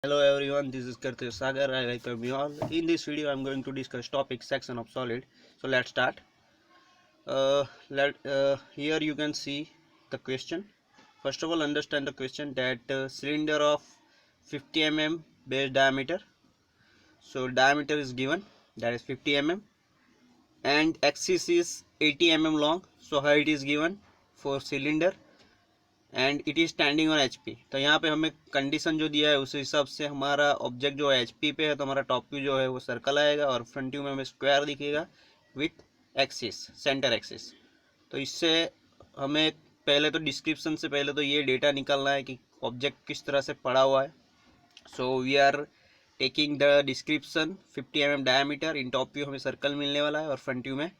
Hello everyone, this is Karthik Sagar. I welcome you all. In this video, I am going to discuss topic section of solid. So let's start. Here you can see the question. First of all, understand the question that cylinder of 50 mm base diameter. So diameter is given, that is 50 mm, and axis is 80 mm long. So height is given for cylinder and it is standing on HP. तो यहाँ पे हमें condition जो दिया है उस हिसाब से हमारा ऑब्जेक्ट जो है एचपी पे है, तो हमारा टॉप व्यू जो है वो सर्कल आएगा और फ्रंट व्यू में हमें स्क्वायर दिखेगा विथ एक्सिस, सेंटर एक्सिस। तो इससे हमें पहले तो डिस्क्रिप्शन से पहले तो ये डेटा निकालना है कि ऑब्जेक्ट किस तरह से पड़ा हुआ है। So we are taking the description 50 mm diameter, in top view हमें सर्कल मिलने वाला है और फ्रंट व्यू में,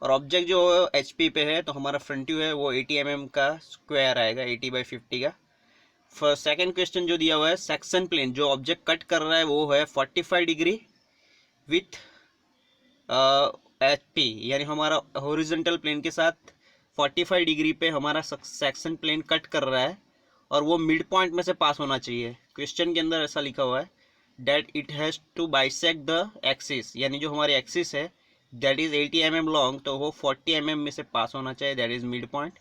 और ऑब्जेक्ट जो एच पी पे है तो हमारा फ्रंट व्यू है वो 80 mm का स्क्वायर आएगा, 80/50 का। सेकंड क्वेश्चन जो दिया हुआ है, सेक्शन प्लेन जो ऑब्जेक्ट कट कर रहा है वो है 45 डिग्री विथ एच पी, यानी हमारा हॉरिजॉन्टल प्लेन के साथ 45 डिग्री पे हमारा सेक्शन प्लेन कट कर रहा है और वो मिड पॉइंट में से पास होना चाहिए। क्वेश्चन के अंदर ऐसा लिखा हुआ है that it has to bisect the axis, यानी जो हमारी एक्सिस है दैट इज 80 mm लॉन्ग, तो वो 40 mm में से पास होना चाहिए, that is mid point.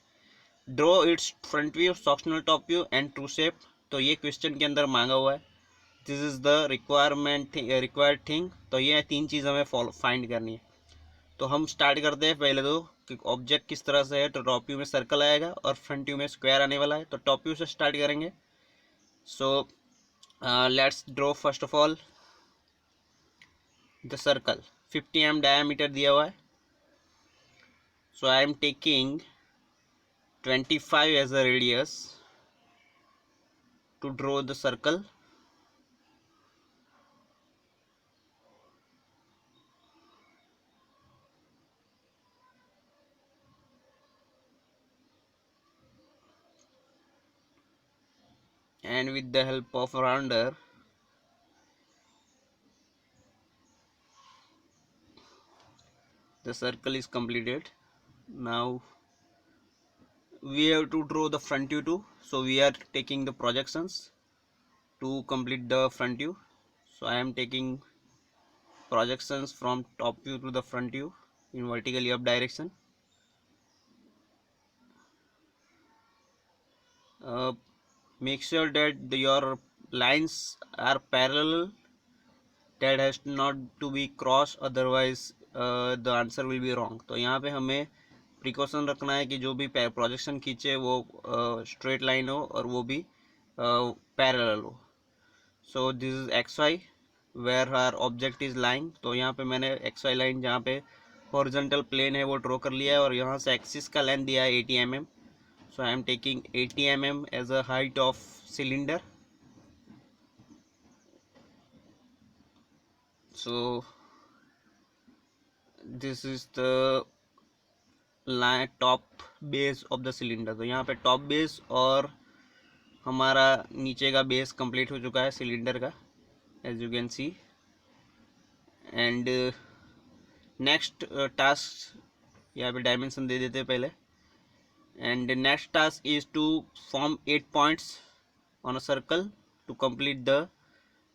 Draw it's front view, sectional top view and true shape, तो ये क्वेश्चन के अंदर मांगा हुआ है। This is the required thing. तो ये तीन चीज़ हमें फाइंड करनी है। तो हम स्टार्ट करते हैं पहले तो कि ऑब्जेक्ट किस तरह से है। तो टॉप व्यू में सर्कल आएगा और फ्रंट व्यू में स्क्वायर आने वाला है। तो टॉप व्यू से स्टार्ट करेंगे। So let's draw first of all the circle. 50 mm diameter दिया हुआ है, so I am taking 25 as a radius to draw the circle. And with the help of rounder, the circle is completed. Now we have to draw the front view too, so we are taking the projections to complete the front view. So I am taking projections from top view to the front view in vertically up direction. Make sure that your lines are parallel, that has not to be crossed, otherwise the answer will be wrong. तो यहाँ पे हमें precaution रखना है कि जो भी projection खींचे वो स्ट्रेट लाइन हो और वो भी पैरेलल हो। So this is X Y where our object is lying. तो यहाँ पे मैंने एक्स वाई लाइन जहाँ पे हॉरिजॉन्टल प्लेन है वो ड्रॉ कर लिया है और यहाँ से एक्सिस का लेंथ दिया है 80 mm। So I am taking 80 mm as a height of cylinder. So this is the top base of the cylinder. तो यहाँ पे टॉप बेस और हमारा नीचे का बेस कंप्लीट हो चुका है सिलेंडर का, as you can see. And next task, यहाँ पे डायमेंशन दे देते हैं पहले। And next task is to form 8 points on a circle to complete the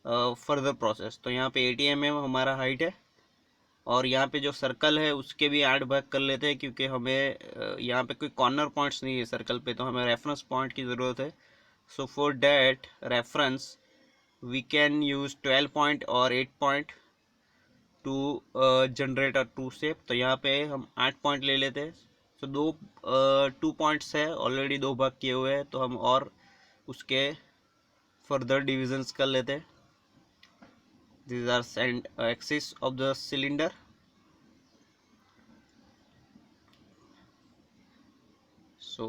further process. तो यहाँ पे 80 mm हमारा हाइट है और यहाँ पे जो सर्कल है उसके भी 8 भाग कर लेते हैं, क्योंकि हमें यहाँ पे कोई कॉर्नर पॉइंट्स नहीं है सर्कल पे, तो हमें रेफरेंस पॉइंट की ज़रूरत है। So for that reference we can use 12 point और 8 point to generate a true shape. तो यहाँ पे हम 8 पॉइंट ले लेते हैं। सो 2 पॉइंट्स है ऑलरेडी, 2 भाग किए हुए हैं, तो हम और उसके फर्दर डिविजन्स कर लेते हैं। These are axis of the cylinder. So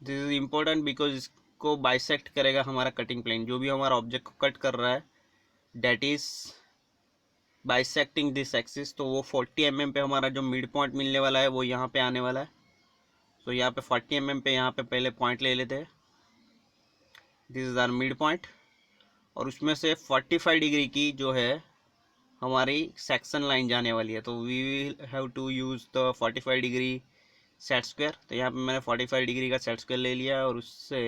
this is important because इसको बाइसेक्ट करेगा हमारा कटिंग प्लेन, जो भी हमारा ऑब्जेक्ट को कट कर रहा है that is bisecting this axis. तो वो 40 mm पे हमारा जो मिड पॉइंट मिलने वाला है वो यहाँ पे आने वाला है। तो यहाँ पे 40 mm पे यहाँ पे पहले पॉइंट ले लेते हैं। This is our mid point और उसमें से 45 डिग्री की जो है हमारी सेक्शन लाइन जाने वाली है। तो we will have to use the 45 degree set square. तो यहाँ पे मैंने 45 डिग्री का सेट स्क्वायर ले लिया और उससे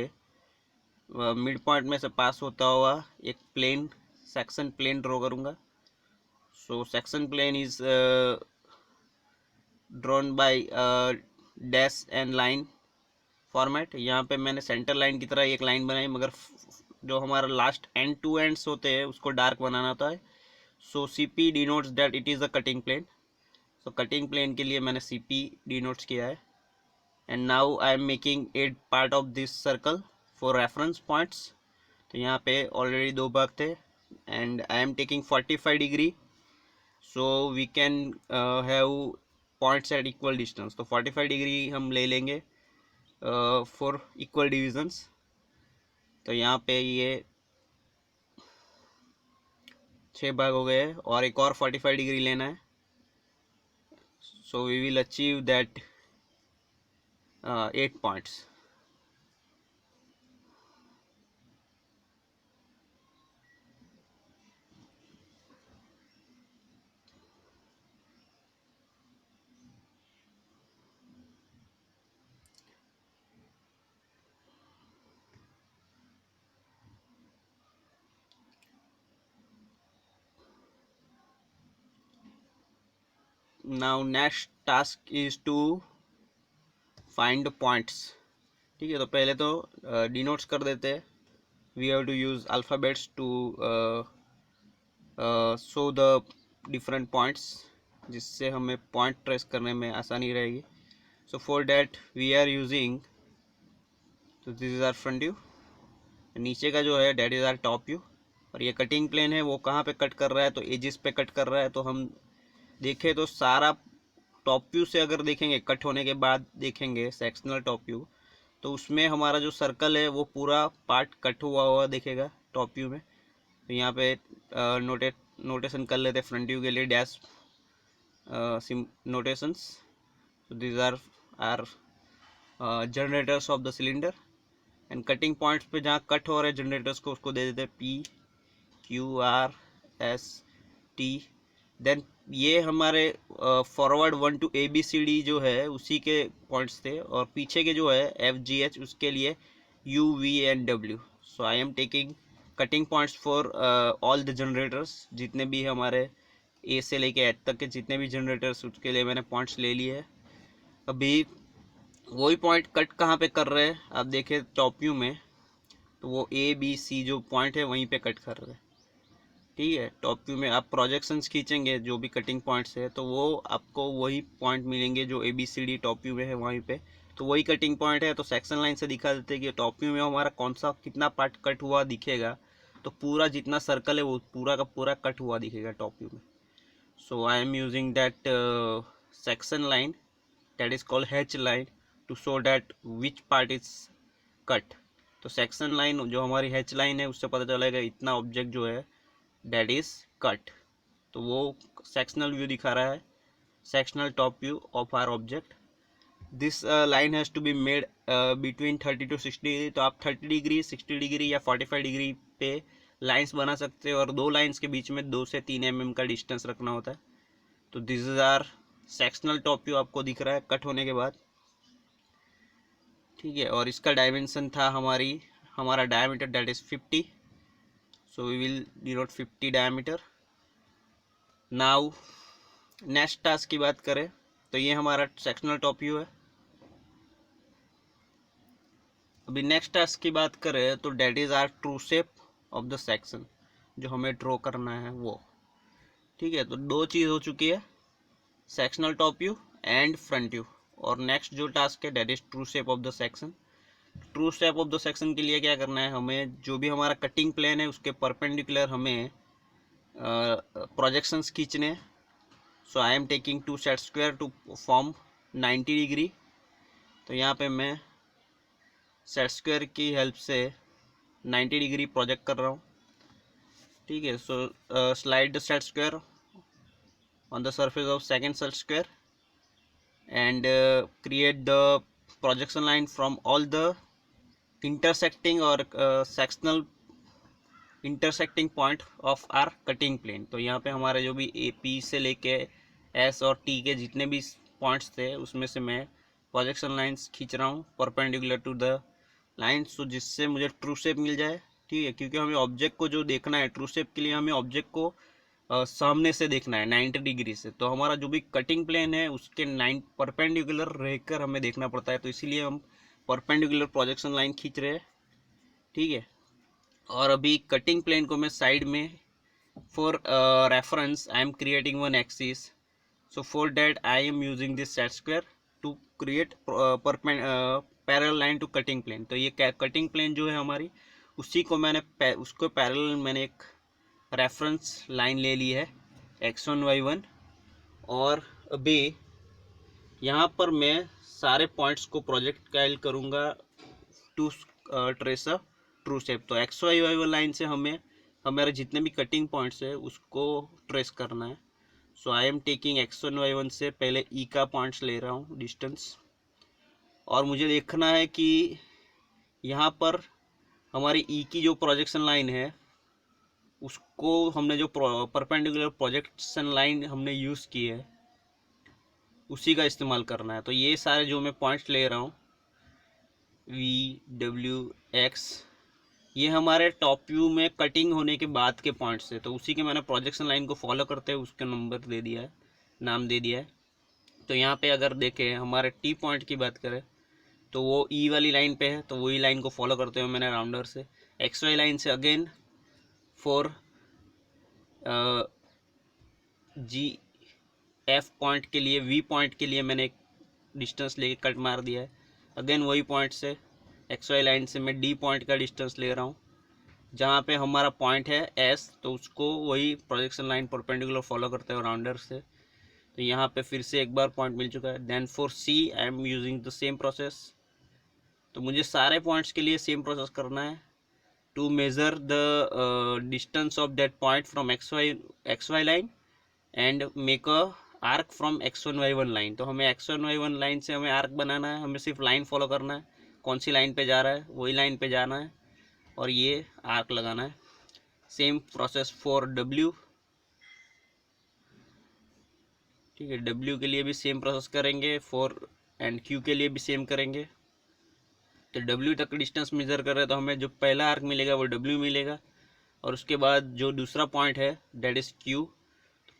मिड पॉइंट में से पास होता हुआ एक प्लेन सेक्शन प्लेन ड्रॉ करूँगा. So section plane is drawn by dash and line format. यहाँ पे मैंने सेंटर लाइन की तरह एक लाइन बनाई, मगर जो हमारा लास्ट एंड टू एंड्स होते हैं उसको डार्क बनाना होता है. So C P denotes that it is a cutting plane. So cutting plane के लिए मैंने सी पी डिनोट्स किया है. And now I am making 8 part of this circle for reference points. तो यहाँ पे ऑलरेडी 2 भाग थे and I am taking 45 degree. So we can have points at equal distance. तो 45 डिग्री हम ले लेंगे फॉर इक्वल डिविजन्स. तो यहाँ पे ये 6 भाग हो गए और एक और 45 डिग्री लेना है. So we will achieve that 8 points. Now next task is to find points. ठीक है, तो पहले तो डिनोट्स कर देते हैं. We have to use alphabets to show the different points, जिससे हमें पॉइंट ट्रेस करने में आसानी रहेगी. So for that we are using, तो this is our front view. नीचे का जो है that is our top view. और ये कटिंग प्लेन है, वो कहाँ पे कट कर रहा है, तो एजिस पे कट कर रहा है. तो हम देखें तो सारा टॉप व्यू से अगर देखेंगे, कट होने के बाद देखेंगे सेक्शनल टॉप व्यू, तो उसमें हमारा जो सर्कल है वो पूरा पार्ट कट हुआ हुआ दिखेगा टॉप व्यू में. तो यहाँ पे नोटेशन कर लेते फ्रंट व्यू के लिए dash notations. so these are generators of the cylinder. And cutting points पे जहाँ कट हो रहे जनरेटर्स को, उसको दे देते P Q R S T. Then ये हमारे forward 1 to A B C D जो है उसी के पॉइंट्स थे, और पीछे के जो है एफ जी एच उसके लिए U V and W. So I am taking cutting points for all the generators. जितने भी हमारे ए से लेके एच तक के जितने भी जनरेटर्स, उसके लिए मैंने पॉइंट्स ले लिए. अभी वही पॉइंट कट कहाँ पे कर रहे हैं आप देखें टॉप व्यू में, तो वो ए बी सी जो पॉइंट है वहीं पे कट कर रहे हैं. ठीक है, टॉप व्यू में आप प्रोजेक्शंस खींचेंगे जो भी कटिंग पॉइंट्स है, तो वो आपको वही पॉइंट मिलेंगे जो A B C D top view में है वहीं पे. तो वही कटिंग पॉइंट है. तो सेक्शन लाइन से दिखा देते हैं कि टॉप व्यू में हमारा कौन सा कितना पार्ट कट हुआ दिखेगा. तो पूरा जितना सर्कल है वो पूरा का पूरा कट हुआ दिखेगा टॉप व्यू में. So I am using that section line that is called H line to show that which part is cut. तो सेक्शन लाइन जो हमारी H लाइन है उससे पता चलेगा इतना ऑब्जेक्ट जो है that is cut. तो वो सेक्शनल व्यू दिखा रहा है, sectional top view of our object. This line has to be made between 30 to 60 degree. तो आप 30 डिग्री 60 डिग्री या 45 डिग्री पे लाइन्स बना सकते हैं, और 2 लाइन्स के बीच में 2 से 3 mm का डिस्टेंस रखना होता है. तो this is our sectional top view आपको दिख रहा है कट होने के बाद. ठीक है, और इसका डायमेंशन था हमारा diameter that is 50. So we will denote 50 diameter. Now next task की बात करें तो ये हमारा सेक्शनल टॉप व्यू है. अभी नेक्स्ट टास्क की बात करें तो that is our true shape of the section जो हमें ड्रॉ करना है वो. ठीक है, तो 2 चीज़ हो चुकी है, sectional top view and front view. और नेक्स्ट जो टास्क है that is true shape of the section. True shape of the section के लिए क्या करना है, हमें जो भी हमारा कटिंग प्लेन है उसके परपेंडिकुलर हमें प्रोजेक्शंस खींचने. So I am taking 2 set square to form 90 degree. तो यहाँ पे मैं सेट स्क्वायर की हेल्प से 90 डिग्री प्रोजेक्ट कर रहा हूँ. ठीक है, so slide the set square on the surface of second set square and create the projection line from all the intersecting or sectional intersecting point of our cutting plane. तो यहाँ पे हमारे जो भी ए पी से लेके S और T के जितने भी पॉइंट्स थे उसमें से मैं प्रोजेक्शन लाइंस खींच रहा हूँ परपेंडिकुलर टू द लाइन्स, तो जिससे मुझे ट्रू शेप मिल जाए। ठीक है, क्योंकि हमें ऑब्जेक्ट को जो देखना है ट्रू शेप के लिए, हमें ऑब्जेक्ट को सामने से देखना है 90 डिग्री से। तो हमारा जो भी कटिंग प्लेन है उसके 9 परपेंडिकुलर रहकर हमें देखना पड़ता है, तो इसीलिए हम परपेंडिकुलर प्रोजेक्शन लाइन खींच रहे हैं। ठीक है, और अभी कटिंग प्लेन को मैं साइड में for reference I am creating one axis. So for that I am using this set square to create parallel line to cutting plane। तो ये कटिंग प्लेन जो है हमारी, उसी को मैंने उसको पैरेलल मैंने एक रेफरेंस लाइन ले ली है x1 y1। और अभी यहाँ पर मैं सारे पॉइंट्स को प्रोजेक्टाइल करूँगा to trace a true shape. तो एक्स वाई वाई लाइन से हमें हमारे जितने भी कटिंग पॉइंट्स है उसको ट्रेस करना है। So I am taking x1 y1 से पहले ई का पॉइंट्स ले रहा हूँ डिस्टेंस, और मुझे देखना है कि यहाँ पर हमारी ई की जो प्रोजेक्शन लाइन है उसको हमने जो परपेंडिकुलर प्रोजेक्शन लाइन हमने यूज़ की है उसी का इस्तेमाल करना है। तो ये सारे जो मैं पॉइंट्स ले रहा हूँ V W X, ये हमारे टॉप व्यू में कटिंग होने के बाद के पॉइंट्स है, तो उसी के मैंने प्रोजेक्शन लाइन को फॉलो करते हुए उसका नंबर दे दिया है, नाम दे दिया है। तो यहाँ पे अगर देखें हमारे टी पॉइंट की बात करें तो वो ई वाली लाइन पे है, तो वही लाइन को फॉलो करते हुए मैंने राउंडर से एक्स वाई लाइन से again for G F point के लिए, वी पॉइंट के लिए मैंने एक डिस्टेंस लेके कट मार दिया है। अगेन वही पॉइंट से एक्स वाई लाइन से मैं डी पॉइंट का डिस्टेंस ले रहा हूँ, जहाँ पे हमारा पॉइंट है एस, तो उसको वही प्रोजेक्शन लाइन परपेंडिकुलर फॉलो करते हैं राउंडर से। तो यहाँ पे फिर से एक बार पॉइंट मिल चुका है। Then for C I am using the same process. तो मुझे सारे पॉइंट्स के लिए सेम प्रोसेस करना है to measure the distance of that point from X Y line and make a arc from x1 y1 line. तो हमें x1 y1 line से हमें आर्क बनाना है, हमें सिर्फ लाइन फॉलो करना है, कौन सी लाइन पे जा रहा है वही लाइन पे जाना है और ये आर्क लगाना है। Same process for W। ठीक है, W के लिए भी सेम प्रोसेस करेंगे, फॉर एंड Q के लिए भी सेम करेंगे। तो W तक डिस्टेंस मेजर कर रहे हैं तो हमें जो पहला आर्क मिलेगा वो W मिलेगा, और उसके बाद जो दूसरा पॉइंट है दैट इज़ Q।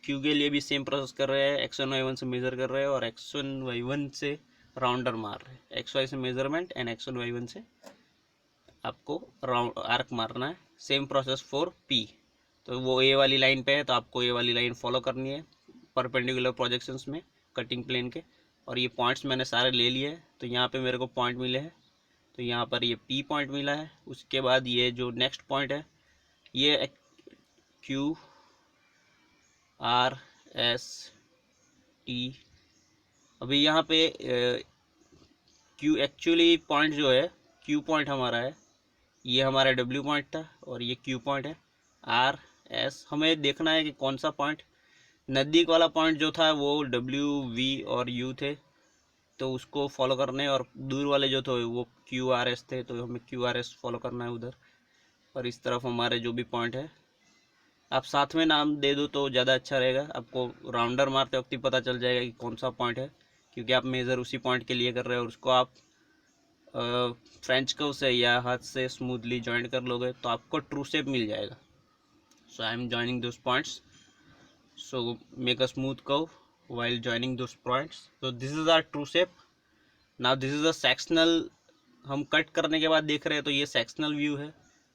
Q के लिए भी सेम प्रोसेस कर रहे हैं, x1 y1 से मेज़र कर रहे हैं और x1 y1 से राउंडर मार रहे हैं। xy से मेजरमेंट एंड x1 y1 से आपको राउंड आर्क मारना है। Same process for P। तो वो ए वाली लाइन पे है तो आपको ए वाली लाइन फॉलो करनी है परपेंडिकुलर प्रोजेक्शंस में कटिंग प्लेन के। और ये पॉइंट्स मैंने सारे ले लिए हैं, तो यहाँ पे मेरे को पॉइंट मिले हैं, तो यहाँ पर ये P पॉइंट मिला है। उसके बाद ये जो नेक्स्ट पॉइंट है ये Q R S T। अभी यहाँ पे Q एक्चुअली पॉइंट जो है Q पॉइंट हमारा है, ये हमारा W पॉइंट था और ये Q पॉइंट है। R S हमें देखना है कि कौन सा पॉइंट, नज़दीक वाला पॉइंट जो था वो W V और U थे तो उसको फॉलो करने, और दूर वाले जो थे वो Q R S थे तो हमें Q R S फॉलो करना है उधर। और इस तरफ हमारे जो भी पॉइंट है आप साथ में नाम दे दो तो ज़्यादा अच्छा रहेगा, आपको राउंडर मारते वक्त ही पता चल जाएगा कि कौन सा पॉइंट है, क्योंकि आप मेज़र उसी पॉइंट के लिए कर रहे हो और उसको आप फ्रेंच कर्व से या हाथ से स्मूथली जॉइंट कर लोगे तो आपको ट्रू शेप मिल जाएगा। So I am joining those points, so make a smooth curve while joining those points। so this is our true shape। now this is a sectional। हम कट करने के बाद देख रहे हैं तो ये सेक्शनल व्यू है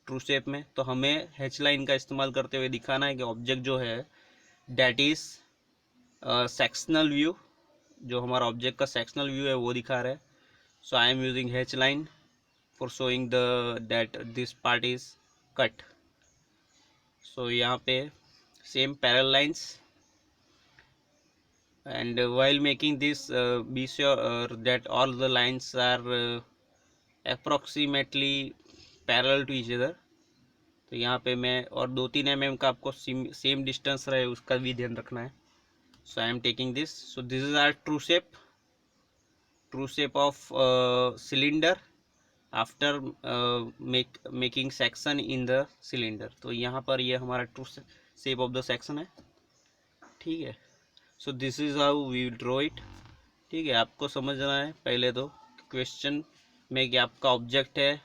ट्रू शेप में, तो हमें हैच लाइन का इस्तेमाल करते हुए दिखाना है कि ऑब्जेक्ट जो है डैट इज सेक्शनल व्यू, जो हमारा ऑब्जेक्ट का सेक्शनल व्यू है वो दिखा रहा है। So I am using hatch line for showing the that this part is cut. So यहाँ पे same parallel lines, and while making this be sure that all the lines are approximately parallel to each other। तो यहाँ पे मैं और 2-3 mm का आपको same distance रहे उसका भी ध्यान रखना है। So I am taking this. So this is our true shape of cylinder after making section in the cylinder. तो यहाँ पर ये हमारा true shape of the section है। ठीक है, so this is how we draw it. ठीक है, आपको समझना है पहले तो क्वेश्चन में कि आपका ऑब्जेक्ट है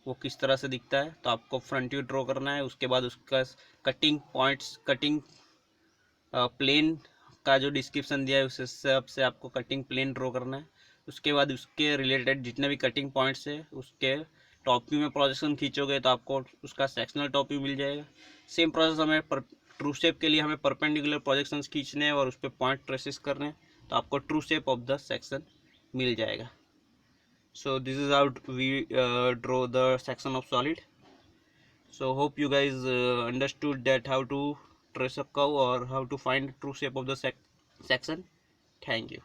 वो किस तरह से दिखता है। तो आपको फ्रंट व्यू ड्रॉ करना है, उसके बाद उसका कटिंग पॉइंट्स, कटिंग प्लेन का जो डिस्क्रिप्शन दिया है उस हिसाब से आपको कटिंग प्लेन ड्रॉ करना है। उसके बाद उसके रिलेटेड जितने भी कटिंग पॉइंट्स है उसके टॉप व्यू में प्रोजेक्शन खींचोगे तो आपको उसका सेक्शनल टॉप व्यू मिल जाएगा। सेम प्रोसेस हमें ट्रू शेप के लिए हमें परपेंडिकुलर प्रोजेक्शंस खींचने हैं और उस पर पॉइंट ट्रेसेस करने हैं, तो आपको true shape of the section मिल जाएगा। So this is how we draw the section of solid. So hope you guys understood that how to trace a curve or how to find true shape of the section. Thank you.